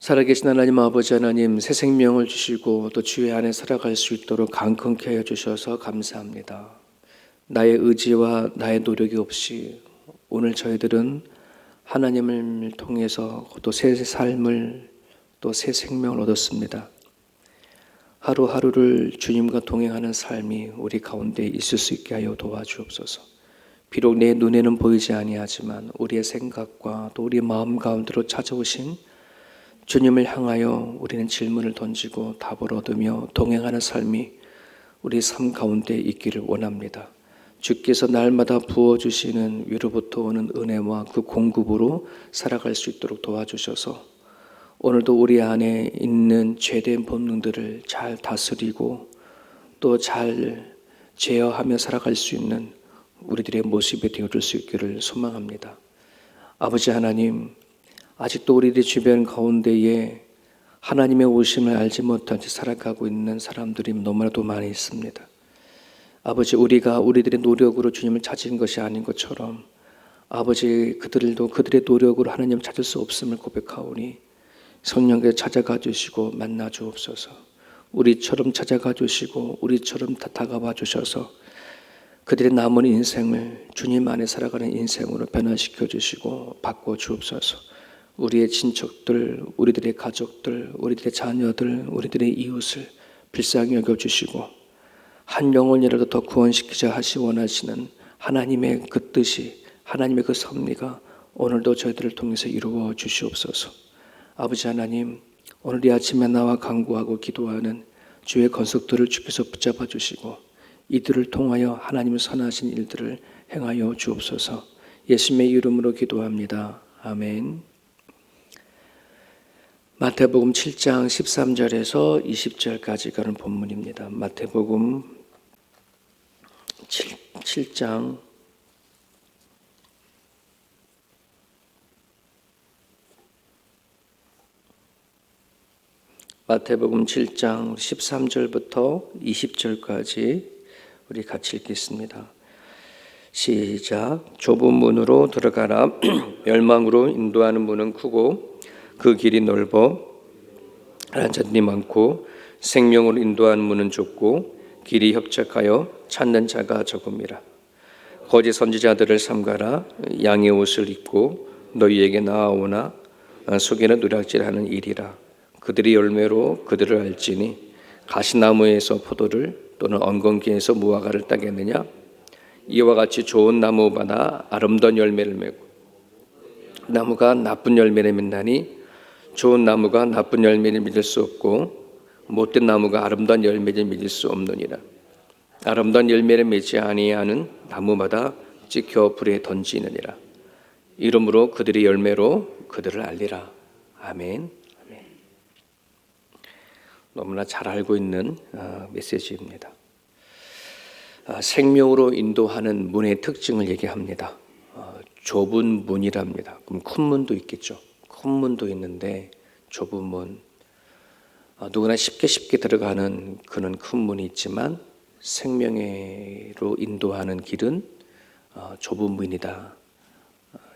살아계신 하나님 아버지 하나님, 새 생명을 주시고 또 주의 안에 살아갈 수 있도록 강건케 해주셔서 감사합니다. 나의 의지와 나의 노력이 없이 오늘 저희들은 하나님을 통해서 또 새 삶을 또 새 생명을 얻었습니다. 하루하루를 주님과 동행하는 삶이 우리 가운데 있을 수 있게 하여 도와주옵소서. 비록 내 눈에는 보이지 아니하지만 우리의 생각과 또 우리의 마음 가운데로 찾아오신 주님을 향하여 우리는 질문을 던지고 답을 얻으며 동행하는 삶이 우리 삶 가운데 있기를 원합니다. 주께서 날마다 부어주시는 위로부터 오는 은혜와 그 공급으로 살아갈 수 있도록 도와주셔서 오늘도 우리 안에 있는 죄된 본능들을 잘 다스리고 또 잘 제어하며 살아갈 수 있는 우리들의 모습이 되어줄 수 있기를 소망합니다. 아버지 하나님, 아직도 우리들 주변 가운데에 하나님의 오심을 알지 못한 채 살아가고 있는 사람들이 너무나도 많이 있습니다. 아버지, 우리가 우리들의 노력으로 주님을 찾은 것이 아닌 것처럼 아버지, 그들도 그들의 노력으로 하나님을 찾을 수 없음을 고백하오니 성령께 찾아가 주시고 만나 주옵소서. 우리처럼 찾아가 주시고 우리처럼 다가와 주셔서 그들의 남은 인생을 주님 안에 살아가는 인생으로 변화시켜 주시고 바꿔 주옵소서. 우리의 친척들, 우리들의 가족들, 우리들의 자녀들, 우리들의 이웃을 불쌍히 여겨주시고 한 영혼이라도 더 구원시키자 하시 원하시는 하나님의 그 뜻이, 하나님의 그 섭리가 오늘도 저희들을 통해서 이루어 주시옵소서. 아버지 하나님, 오늘 이 아침에 나와 간구하고 기도하는 주의 건속들을 주께서 붙잡아 주시고 이들을 통하여 하나님의 선하신 일들을 행하여 주옵소서. 예수님의 이름으로 기도합니다. 아멘. 마태복음 7장 13절에서 20절까지 가는 본문입니다. 마태복음 7장 마태복음 7장 13절부터 20절까지 우리 같이 읽겠습니다. 시작. 좁은 문으로 들어가라. 멸망으로 인도하는 문은 크고 그 길이 넓어 가는 자들이 많고 생명으로 인도하는 문은 좁고 길이 협착하여 찾는 자가 적음이라. 거짓 선지자들을 삼가라. 양의 옷을 입고 너희에게 나아오나 속에는 누락질하는 일이라. 그들이 열매로 그들을 알지니 가시나무에서 포도를 또는 엉겅퀴에서 무화과를 따겠느냐. 이와 같이 좋은 나무마다 아름다운 열매를 맺고 나무가 나쁜 열매를 맺나니 좋은 나무가 나쁜 열매를 맺을 수 없고 못된 나무가 아름다운 열매를 맺을 수 없느니라. 아름다운 열매를 맺지 아니하는 나무마다 찍혀 불에 던지느니라. 이러므로 그들의 열매로 그들을 알리라. 아멘. 아멘. 너무나 잘 알고 있는 메시지입니다. 생명으로 인도하는 문의 특징을 얘기합니다. 좁은 문이랍니다. 그럼 큰 문도 있겠죠. 큰 문도 있는데 좁은 문, 누구나 쉽게 들어가는 그런 큰 문이 있지만 생명으로 인도하는 길은 좁은 문이다.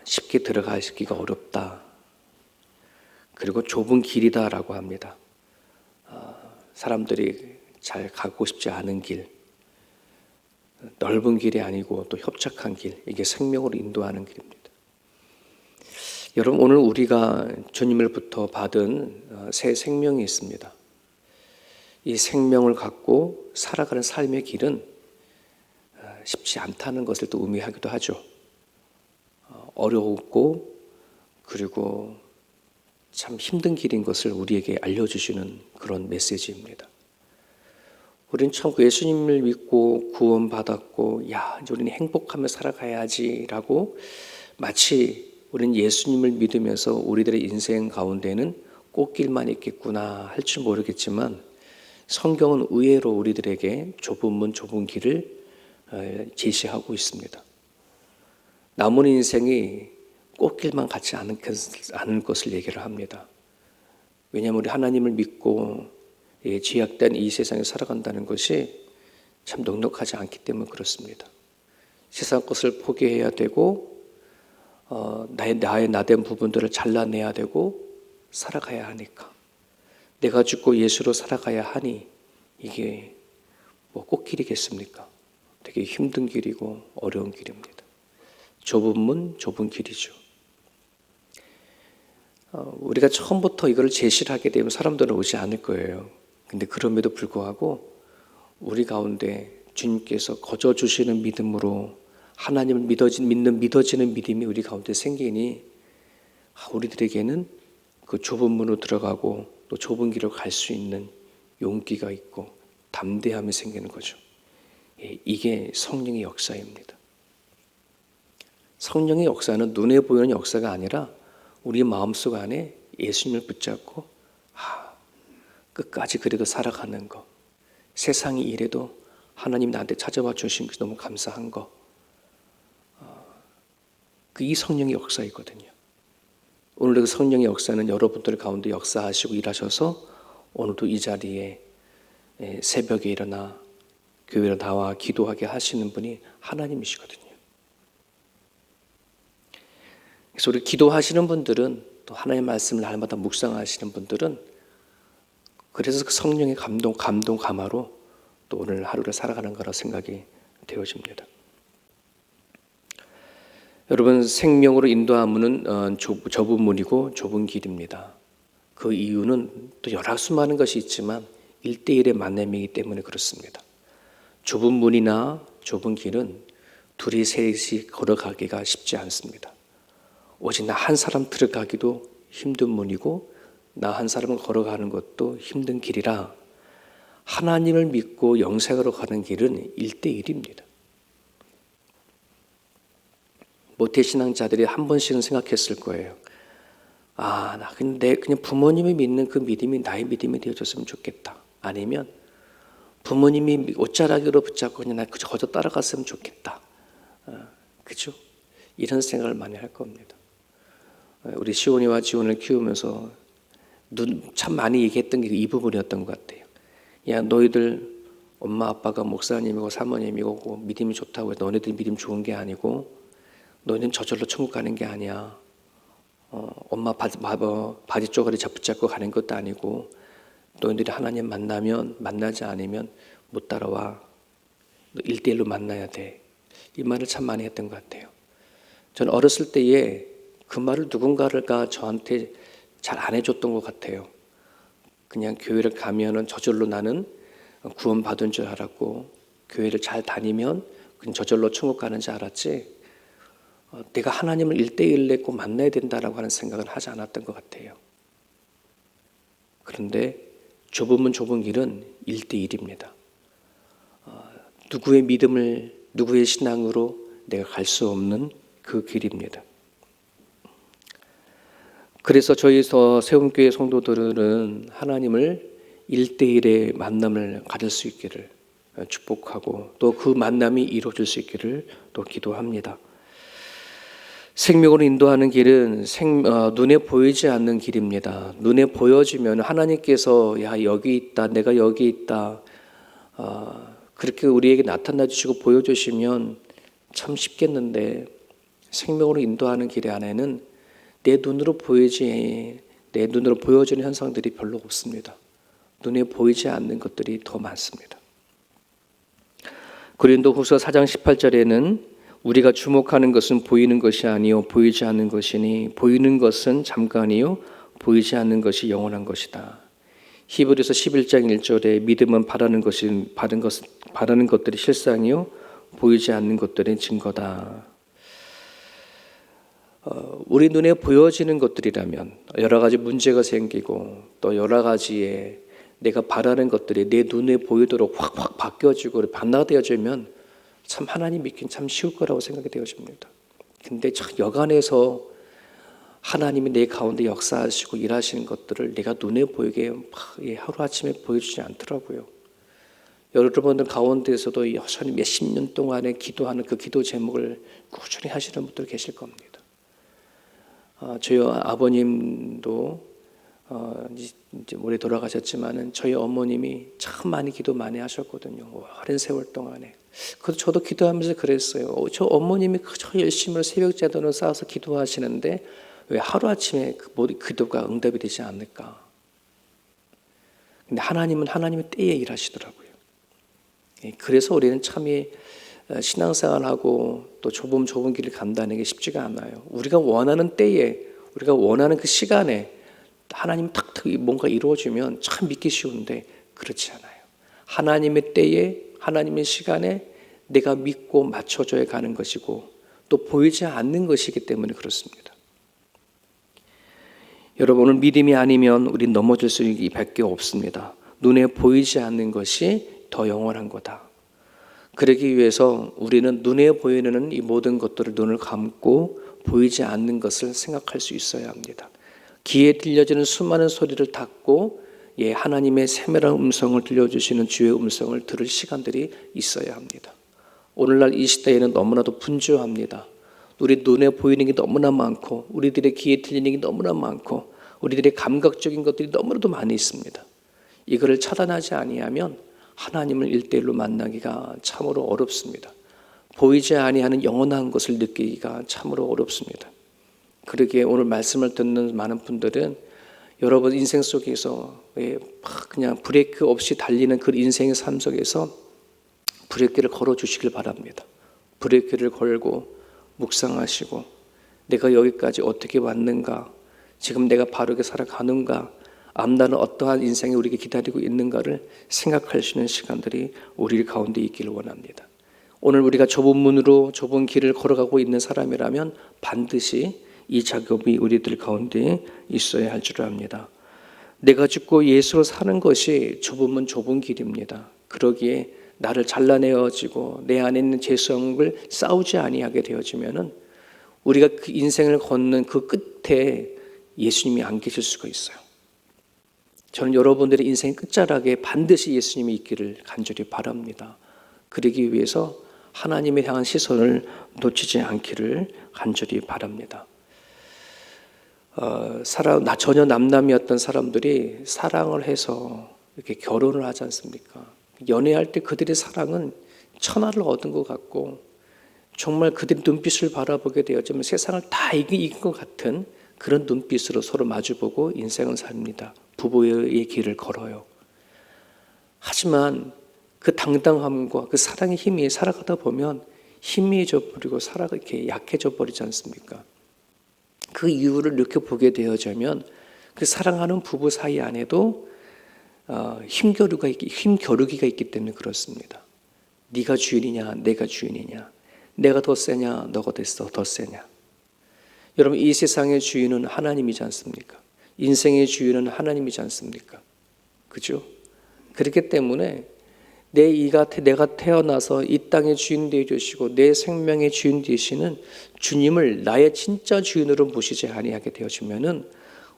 쉽게 들어가기가 어렵다. 그리고 좁은 길이다라고 합니다. 사람들이 잘 가고 싶지 않은 길, 넓은 길이 아니고 또 협착한 길, 이게 생명으로 인도하는 길입니다. 여러분, 오늘 우리가 주님으로부터 받은 새 생명이 있습니다. 이 생명을 갖고 살아가는 삶의 길은 쉽지 않다는 것을 또 의미하기도 하죠. 어려웠고 그리고 참 힘든 길인 것을 우리에게 알려주시는 그런 메시지입니다. 우리는 참 예수님을 믿고 구원받았고 이제 우리는 행복하며 살아가야지라고 마치 우리는 예수님을 믿으면서 우리들의 인생 가운데는 꽃길만 있겠구나 할 줄 모르겠지만 성경은 의외로 우리들에게 좁은 문, 좁은 길을 제시하고 있습니다. 남은 인생이 꽃길만 같지 않은 것을 얘기를 합니다. 왜냐하면 우리 하나님을 믿고 죄악된 이 세상에 살아간다는 것이 참 넉넉하지 않기 때문에 그렇습니다. 세상 것을 포기해야 되고 나의 나된 부분들을 잘라내야 되고 살아가야 하니까. 내가 죽고 예수로 살아가야 하니 이게 뭐 꽃길이겠습니까? 되게 힘든 길이고 어려운 길입니다. 좁은 문, 좁은 길이죠. 우리가 처음부터 이걸 제시를 하게 되면 사람들은 오지 않을 거예요. 근데 그럼에도 불구하고 우리 가운데 주님께서 거저주시는 믿음으로 하나님을 믿어지는 믿음이 우리 가운데 생기니 우리들에게는 그 좁은 문으로 들어가고 또 좁은 길을 갈 수 있는 용기가 있고 담대함이 생기는 거죠. 이게 성령의 역사입니다. 성령의 역사는 눈에 보이는 역사가 아니라 우리 마음속 안에 예수님을 붙잡고 끝까지 그래도 살아가는 것, 세상이 이래도 하나님 나한테 찾아와 주신 것이 너무 감사한 것, 이 성령의 역사이거든요. 오늘도 그 성령의 역사는 여러분들 가운데 역사하시고 일하셔서 오늘도 이 자리에 새벽에 일어나 교회로 나와 기도하게 하시는 분이 하나님이시거든요. 그래서 우리 기도하시는 분들은 또 하나님의 말씀을 날마다 묵상하시는 분들은 그래서 그 성령의 감화로 또 오늘 하루를 살아가는 거라 생각이 되어집니다. 여러분, 생명으로 인도함은 좁은 문이고 좁은 길입니다. 그 이유는 또 여러 수많은 것이 있지만 1대1의 만남이기 때문에 그렇습니다. 좁은 문이나 좁은 길은 둘이 셋이 걸어가기가 쉽지 않습니다. 오직 나 한 사람 들어가기도 힘든 문이고 나 한 사람을 걸어가는 것도 힘든 길이라 하나님을 믿고 영생으로 가는 길은 1대1입니다. 모태신앙자들이 한 번씩은 생각했을 거예요. 나 그냥 부모님이 믿는 그 믿음이 나의 믿음이 되어줬으면 좋겠다. 아니면 부모님이 옷자락으로 붙잡고 그냥 나 그저 따라갔으면 좋겠다. 그죠? 이런 생각을 많이 할 겁니다. 우리 시온이와 지온을 키우면서 참 많이 얘기했던 게 이 부분이었던 것 같아요. 야, 너희들 엄마 아빠가 목사님이고 사모님이고 믿음이 좋다고 해서 너네들 믿음 좋은 게 아니고 너희는 저절로 천국 가는 게 아니야. 엄마 바지 쪼가리 붙잡고 가는 것도 아니고 너희들이 하나님 만나지 않으면 못 따라와. 너 1대1로 만나야 돼. 이 말을 참 많이 했던 것 같아요. 저는 어렸을 때에 그 말을 누군가가 저한테 잘 안 해줬던 것 같아요. 그냥 교회를 가면은 저절로 나는 구원받은 줄 알았고 교회를 잘 다니면 그냥 저절로 천국 가는 줄 알았지 내가 하나님을 1대1로 꼭 만나야 된다라고 하는 생각을 하지 않았던 것 같아요. 그런데 좁은 문 좁은 길은 1대1입니다. 누구의 믿음을 누구의 신앙으로 내가 갈 수 없는 그 길입니다. 그래서 저희 세움교회 성도들은 하나님을 1대1의 만남을 가질 수 있기를 축복하고 또 그 만남이 이루어질 수 있기를 또 기도합니다. 생명으로 인도하는 길은 눈에 보이지 않는 길입니다. 눈에 보여지면 하나님께서 야 여기 있다, 내가 여기 있다 그렇게 우리에게 나타나 주시고 보여주시면 참 쉽겠는데 생명으로 인도하는 길 안에는 내 눈으로 보여지는 현상들이 별로 없습니다. 눈에 보이지 않는 것들이 더 많습니다. 고린도후서 4장 18절에는 우리가 주목하는 것은 보이는 것이 아니요 보이지 않는 것이니 보이는 것은 잠깐이요 보이지 않는 것이 영원한 것이다. 히브리서 11장 1절에 믿음은 바라는 것들이 실상이요 보이지 않는 것들이 증거다. 우리 눈에 보여지는 것들이라면 여러 가지 문제가 생기고 또 여러 가지의 내가 바라는 것들이 내 눈에 보이도록 확 바뀌어지고 반화되어지면 참 하나님 믿긴 참 쉬울 거라고 생각이 되어집니다. 근데 참 여간에서 하나님이 내 가운데 역사하시고 일하시는 것들을 내가 눈에 보이게 하루아침에 보여주지 않더라고요. 여러분들 가운데에서도 여전히 몇십 년 동안에 기도하는 그 기도 제목을 꾸준히 하시는 분들 계실 겁니다. 저희 아버님도 이제 올해 돌아가셨지만은 저희 어머님이 참 많이 기도 많이 하셨거든요. 오랜 세월 동안에. 그래서 저도 기도하면서 그랬어요. 저 어머님이 저 열심히 새벽 제도를 쌓아서 기도하시는데 왜 하루아침에 그 모든 기도가 응답이 되지 않을까? 근데 하나님은 하나님의 때에 일하시더라고요. 그래서 우리는 참이 신앙생활하고 또 좁은 길을 간다는 게 쉽지가 않아요. 우리가 원하는 때에, 우리가 원하는 그 시간에 하나님이 탁탁 뭔가 이루어지면 참 믿기 쉬운데 그렇지 않아요. 하나님의 때에, 하나님의 시간에 내가 믿고 맞춰줘야 가는 것이고 또 보이지 않는 것이기 때문에 그렇습니다. 여러분, 오늘 믿음이 아니면 우린 넘어질 수밖에 없습니다. 눈에 보이지 않는 것이 더 영원한 거다. 그러기 위해서 우리는 눈에 보이는 이 모든 것들을 눈을 감고 보이지 않는 것을 생각할 수 있어야 합니다. 귀에 들려지는 수많은 소리를 닫고 하나님의 세밀한 음성을 들려주시는 주의 음성을 들을 시간들이 있어야 합니다. 오늘날 이 시대에는 너무나도 분주합니다. 우리 눈에 보이는 게 너무나 많고 우리들의 귀에 들리는 게 너무나 많고 우리들의 감각적인 것들이 너무나도 많이 있습니다. 이거를 차단하지 아니하면 하나님을 일대일로 만나기가 참으로 어렵습니다. 보이지 아니하는 영원한 것을 느끼기가 참으로 어렵습니다. 그러기에 오늘 말씀을 듣는 많은 분들은 여러분 인생 속에서 그냥 브레이크 없이 달리는 그 인생의 삶 속에서 브레이크를 걸어주시길 바랍니다. 브레이크를 걸고 묵상하시고 내가 여기까지 어떻게 왔는가, 지금 내가 바르게 살아가는가, 앞날은 어떠한 인생이 우리에게 기다리고 있는가를 생각할 수 있는 시간들이 우리 가운데 있기를 원합니다. 오늘 우리가 좁은 문으로 좁은 길을 걸어가고 있는 사람이라면 반드시 이 작업이 우리들 가운데 있어야 할 줄 압니다. 내가 죽고 예수로 사는 것이 좁은 문 좁은 길입니다. 그러기에 나를 잘라내어지고 내 안에 있는 죄성을 싸우지 아니하게 되어지면은 우리가 그 인생을 걷는 그 끝에 예수님이 안 계실 수가 있어요. 저는 여러분들의 인생 끝자락에 반드시 예수님이 있기를 간절히 바랍니다. 그러기 위해서 하나님에 향한 시선을 놓치지 않기를 간절히 바랍니다. 전혀 남남이었던 사람들이 사랑을 해서 이렇게 결혼을 하지 않습니까? 연애할 때 그들의 사랑은 천하를 얻은 것 같고 정말 그들의 눈빛을 바라보게 되어지면 세상을 다 이긴 것 같은 그런 눈빛으로 서로 마주보고 인생을 삽니다. 부부의 길을 걸어요. 하지만 그 당당함과 그 사랑의 힘이 살아가다 보면 희미해져 버리고 살아가 이렇게 약해져 버리지 않습니까? 그 이유를 느껴보게 되어지면 그 사랑하는 부부 사이 안에도 힘겨루기가 있기 때문에 그렇습니다. 네가 주인이냐 내가 주인이냐, 내가 더 세냐 너가 더 세냐. 여러분 이 세상의 주인은 하나님이지 않습니까? 인생의 주인은 하나님이지 않습니까? 그죠? 그렇기 때문에 내가 태어나서 이 땅의 주인 되어주시고 내 생명의 주인 되시는 주님을 나의 진짜 주인으로 모시지 아니하게 되어지면은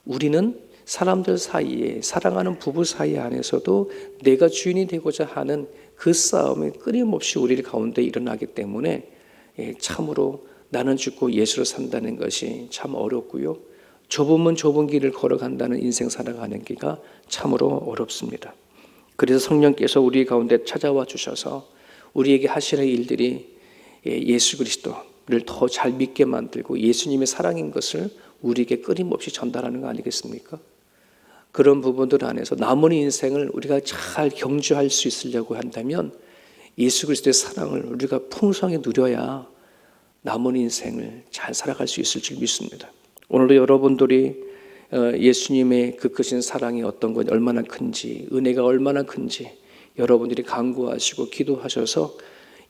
우리는 사람들 사이에, 사랑하는 부부 사이 안에서도 내가 주인이 되고자 하는 그 싸움이 끊임없이 우리 가운데 일어나기 때문에 참으로 나는 죽고 예수로 산다는 것이 참 어렵고요. 좁으면 좁은 길을 걸어간다는 인생 살아가는 길가 참으로 어렵습니다. 그래서 성령께서 우리 가운데 찾아와 주셔서 우리에게 하시는 일들이 예수 그리스도를 더 잘 믿게 만들고 예수님의 사랑인 것을 우리에게 끊임없이 전달하는 거 아니겠습니까? 그런 부분들 안에서 남은 인생을 우리가 잘 경주할 수 있으려고 한다면 예수 그리스도의 사랑을 우리가 풍성히 누려야 남은 인생을 잘 살아갈 수 있을 줄 믿습니다. 오늘도 여러분들이 예수님의 그 크신 사랑이 어떤 건 얼마나 큰지, 은혜가 얼마나 큰지 여러분들이 간구하시고 기도하셔서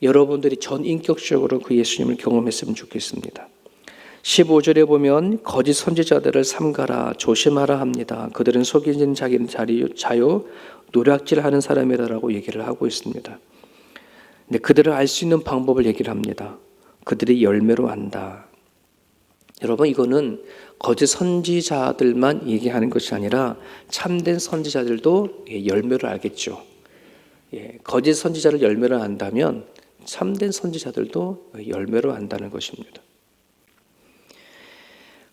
여러분들이 전인격적으로 그 예수님을 경험했으면 좋겠습니다. 15절에 보면 거짓 선지자들을 삼가라 조심하라 합니다. 그들은 속이는 자기는 자요 노략질하는 사람이라고 얘기를 하고 있습니다. 근데 그들을 알 수 있는 방법을 얘기를 합니다. 그들이 열매로 안다. 여러분 이거는 거짓 선지자들만 얘기하는 것이 아니라 참된 선지자들도 열매를 알겠죠. 거짓 선지자를 열매를 안다면 참된 선지자들도 열매로 안다는 것입니다.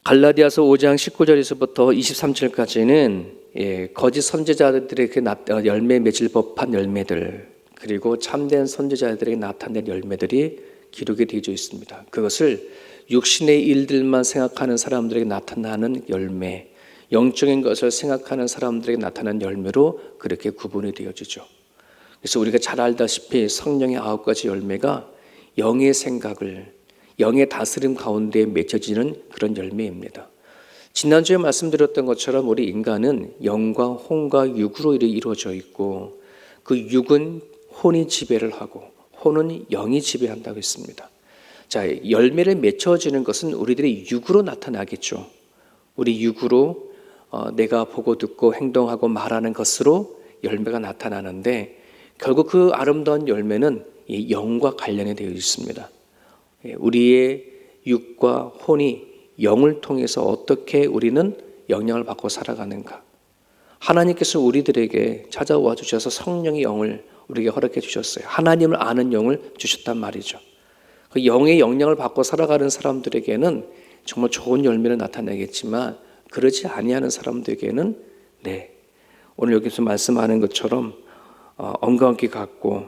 갈라디아서 5장 19절에서부터 23절까지는 거짓 선지자들에게 열매 맺을 법한 열매들, 그리고 참된 선지자들에게 나타낸 열매들이 기록이 되어 있습니다. 그것을 육신의 일들만 생각하는 사람들에게 나타나는 열매, 영적인 것을 생각하는 사람들에게 나타나는 열매로 그렇게 구분이 되어지죠. 그래서 우리가 잘 알다시피 성령의 9가지 열매가 영의 생각을, 영의 다스림 가운데 맺혀지는 그런 열매입니다. 지난주에 말씀드렸던 것처럼 우리 인간은 영과 혼과 육으로 이루어져 있고, 그 육은 혼이 지배를 하고 혼은 영이 지배한다고 했습니다. 자, 열매를 맺혀지는 것은 우리들의 육으로 나타나겠죠. 우리 육으로 내가 보고 듣고 행동하고 말하는 것으로 열매가 나타나는데, 결국 그 아름다운 열매는 이 영과 관련이 되어 있습니다. 우리의 육과 혼이 영을 통해서 어떻게 우리는 영향을 받고 살아가는가. 하나님께서 우리들에게 찾아와 주셔서 성령의 영을 우리에게 허락해 주셨어요. 하나님을 아는 영을 주셨단 말이죠. 그 영의 영향을 받고 살아가는 사람들에게는 정말 좋은 열매를 나타내겠지만, 그러지 아니하는 사람들에게는 오늘 여기서 말씀하는 것처럼 엉겅퀴 같고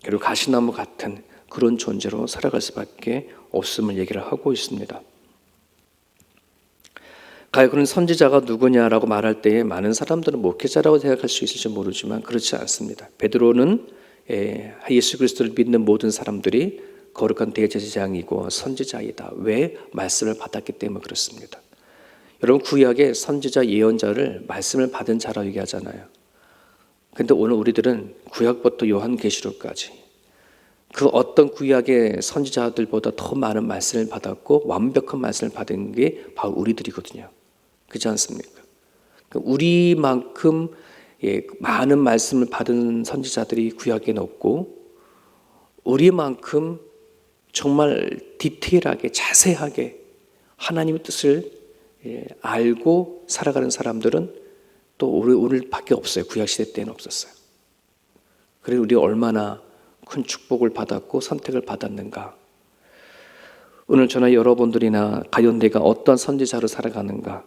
그리고 가시나무 같은 그런 존재로 살아갈 수밖에 없음을 얘기를 하고 있습니다. 과연 그런 선지자가 누구냐라고 말할 때에 많은 사람들은 목회자라고 생각할 수 있을지 모르지만 그렇지 않습니다. 베드로는 예수 그리스도를 믿는 모든 사람들이 거룩한 대제사장이고 선지자이다. 왜? 말씀을 받았기 때문에 그렇습니다. 여러분, 구약의 선지자 예언자를 말씀을 받은 자라고 얘기하잖아요. 근데 오늘 우리들은 구약부터 요한계시록까지 그 어떤 구약의 선지자들보다 더 많은 말씀을 받았고 완벽한 말씀을 받은 게 바로 우리들이거든요. 그렇지 않습니까? 우리만큼 많은 말씀을 받은 선지자들이 구약에는 없고, 우리만큼 정말 디테일하게 자세하게 하나님의 뜻을 알고 살아가는 사람들은 또 오늘밖에 없어요. 구약시대 때는 없었어요. 그래서 우리가 얼마나 큰 축복을 받았고 선택을 받았는가. 오늘 저나 여러분들이나 가연대가 어떤 선지자로 살아가는가,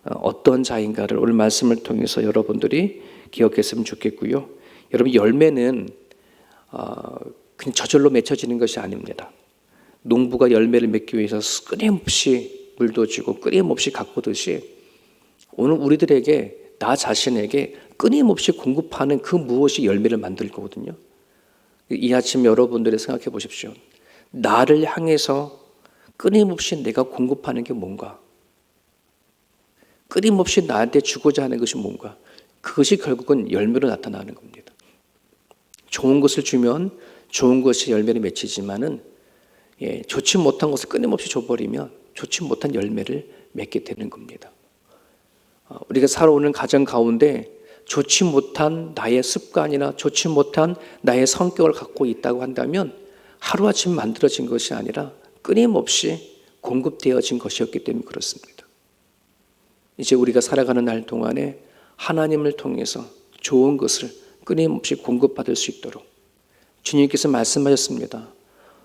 어떤 자인가를 오늘 말씀을 통해서 여러분들이 기억했으면 좋겠고요. 여러분, 열매는 그냥 저절로 맺혀지는 것이 아닙니다. 농부가 열매를 맺기 위해서 끊임없이 물도 주고 끊임없이 가꾸듯이, 오늘 우리들에게, 나 자신에게 끊임없이 공급하는 그 무엇이 열매를 만들 거거든요. 이 아침 여러분들이 생각해 보십시오. 나를 향해서 끊임없이 내가 공급하는 게 뭔가, 끊임없이 나한테 주고자 하는 것이 뭔가, 그것이 결국은 열매로 나타나는 겁니다. 좋은 것을 주면 좋은 것이 열매를 맺히지만은 좋지 못한 것을 끊임없이 줘버리면 좋지 못한 열매를 맺게 되는 겁니다. 우리가 살아오는 가정 가운데 좋지 못한 나의 습관이나 좋지 못한 나의 성격을 갖고 있다고 한다면 하루아침 만들어진 것이 아니라 끊임없이 공급되어진 것이었기 때문에 그렇습니다. 이제 우리가 살아가는 날 동안에 하나님을 통해서 좋은 것을 끊임없이 공급받을 수 있도록 주님께서 말씀하셨습니다.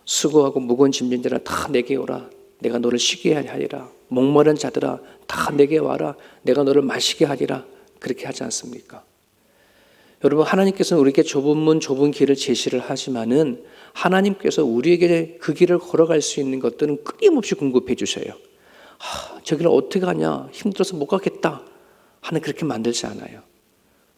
수고하고 무거운 짐진 자라 다 내게 오라. 내가 너를 쉬게 하리라. 목마른 자들아 다 내게 와라. 내가 너를 마시게 하리라. 그렇게 하지 않습니까? 여러분, 하나님께서는 우리에게 좁은 문 좁은 길을 제시를 하지만은 하나님께서 우리에게 그 길을 걸어갈 수 있는 것들은 끊임없이 공급해 주셔요. 저 길을 어떻게 가냐, 힘들어서 못 가겠다 하는, 그렇게 만들지 않아요.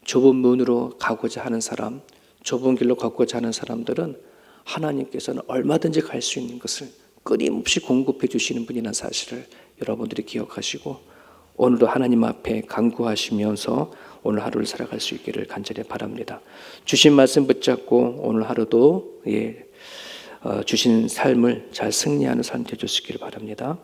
좁은 문으로 가고자 하는 사람, 좁은 길로 걷고자 하는 사람들은 하나님께서는 얼마든지 갈 수 있는 것을 끊임없이 공급해 주시는 분이라는 사실을 여러분들이 기억하시고, 오늘도 하나님 앞에 간구하시면서 오늘 하루를 살아갈 수 있기를 간절히 바랍니다. 주신 말씀 붙잡고 오늘 하루도 주신 삶을 잘 승리하는 삶 되실 수 있기를 바랍니다.